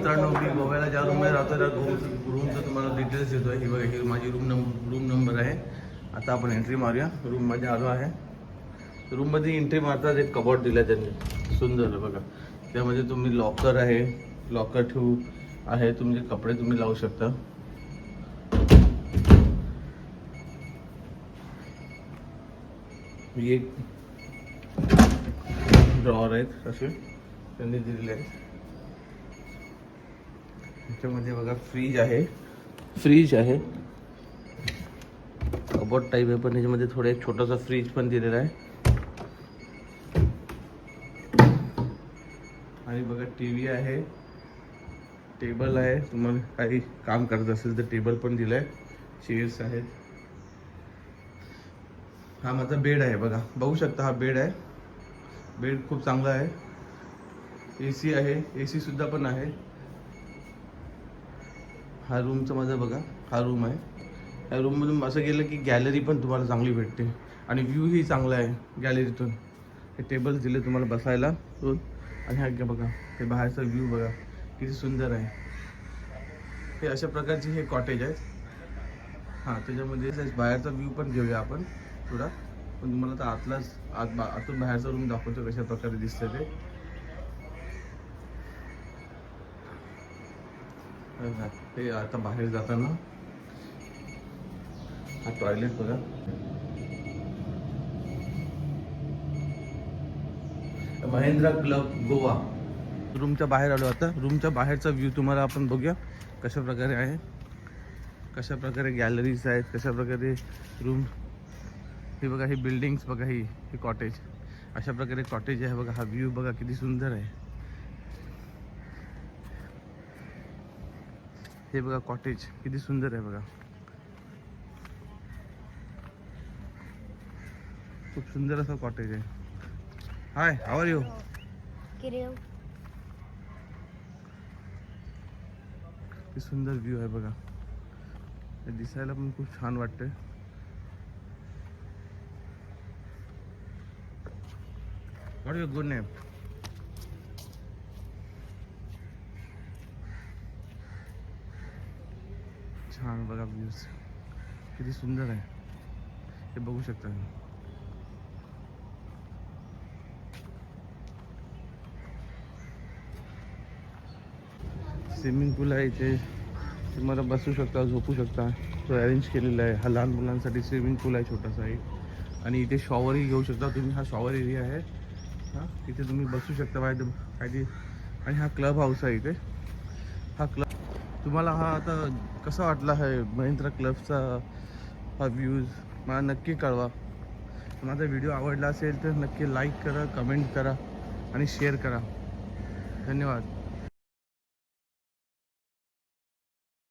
मित्रांनो, मी गोव्याला ज्या रूममध्ये राहतो त्या रूमचं तुम्हाला डिटेल्स देतो आहे. ही बघा, ही माझी रूम नंबर आहे. आता आपण एंट्री मारूया. रूममध्ये आलो आहे. रूममध्ये एंट्री मारताच एक कबॉर्ड दिला त्यांनी, सुंदर आहे बघा. त्यामध्ये तुम्ही लॉकर आहे, लॉकर ठेवू आहे, तुमचे कपडे तुम्ही लावू शकता. एक ड्रॉवर आहेत असे त्यांनी दिलेले आहेत. त्याच्यामध्ये बघा फ्रीज आहे, कबोर्ड टाईप आहे, पण त्याच्यामध्ये थोडा एक छोटासा फ्रीज पण दिलेला आहे. आणि बघा टीव्ही आहे, टेबल आहे, तुम्हाला काही काम करत असेल तर टेबल पण दिलाय, चेअर्स आहेत. हा माझा बेड आहे बघा, बघू शकता. हा बेड आहे, बेड खूप चांगला आहे. एसी आहे, एसी सुद्धा पण आहे. हा रूमचा माझा बघा, हा रूम आहे. या रूममधून असं गेलं की गॅलरी पण तुम्हाला चांगली भेटते आणि व्ह्यूही चांगला आहे गॅलरीतून. हे टेबल दिले तुम्हाला बसायला दोन. आणि हा बघा, हे बाहेरचा व्ह्यू बघा किती सुंदर आहे. हे अशा प्रकारचे हे कॉटेज आहेत. हां, त्याच्यामध्ये बाहेरचा व्ह्यू पण घेऊया आपण थोडा, पण तुम्हाला तर आतून बाहेरचा रूम दाखवतो कशा प्रकारे दिसतं ते. हे आता बाहेर जाताना हा टॉयलेट बघा. महिंद्रा क्लब गोवा. रूमच्या बाहेर आलो आता. रूमच्या बाहेरचा व्ह्यू तुम्हाला आपण बघूया कशा प्रकारे आहे, कशा प्रकारे गॅलरीज आहेत, कशा प्रकारे रूम. हे बघा, ही बिल्डिंग्स बघा, ही कॉटेज, अशा प्रकारे कॉटेज आहे बघा. हा व्ह्यू बघा किती सुंदर आहे. हे बघा कॉटेज किती सुंदर आहे बघा, खूप सुंदर असा कॉटेज आहे. हाय, हाऊ आर यू? किती सुंदर व्ह्यू आहे बघा. हे दिसायला पण खूप छान वाटतंय. What your good name? छान बघा व्ह्यूज किती सुंदर आहे, हे बघू शकता. स्विमिंग पूल आहे इथे, तुम्हाला बसू शकता, झोपू शकता, तो अरेंज केलेला आहे. हा लहान मुलांसाठी स्विमिंग पूल आहे छोटासा एक. आणि इथे शॉवरही घेऊ शकता तुम्ही. हा शॉवर एरिया आहे. हां, इथे तुम्ही बसू शकता बाहेर काही. आणि हा क्लब हाऊस आहे इथे. हा क्लब तुम्हाला हा आता कसा वाटला आहे महिंद्रा क्लबचा हा व्ह्यूज मला नक्की कळवा. माझा व्हिडिओ आवडला असेल तर नक्की लाईक करा, कमेंट करा आणि शेअर करा. धन्यवाद.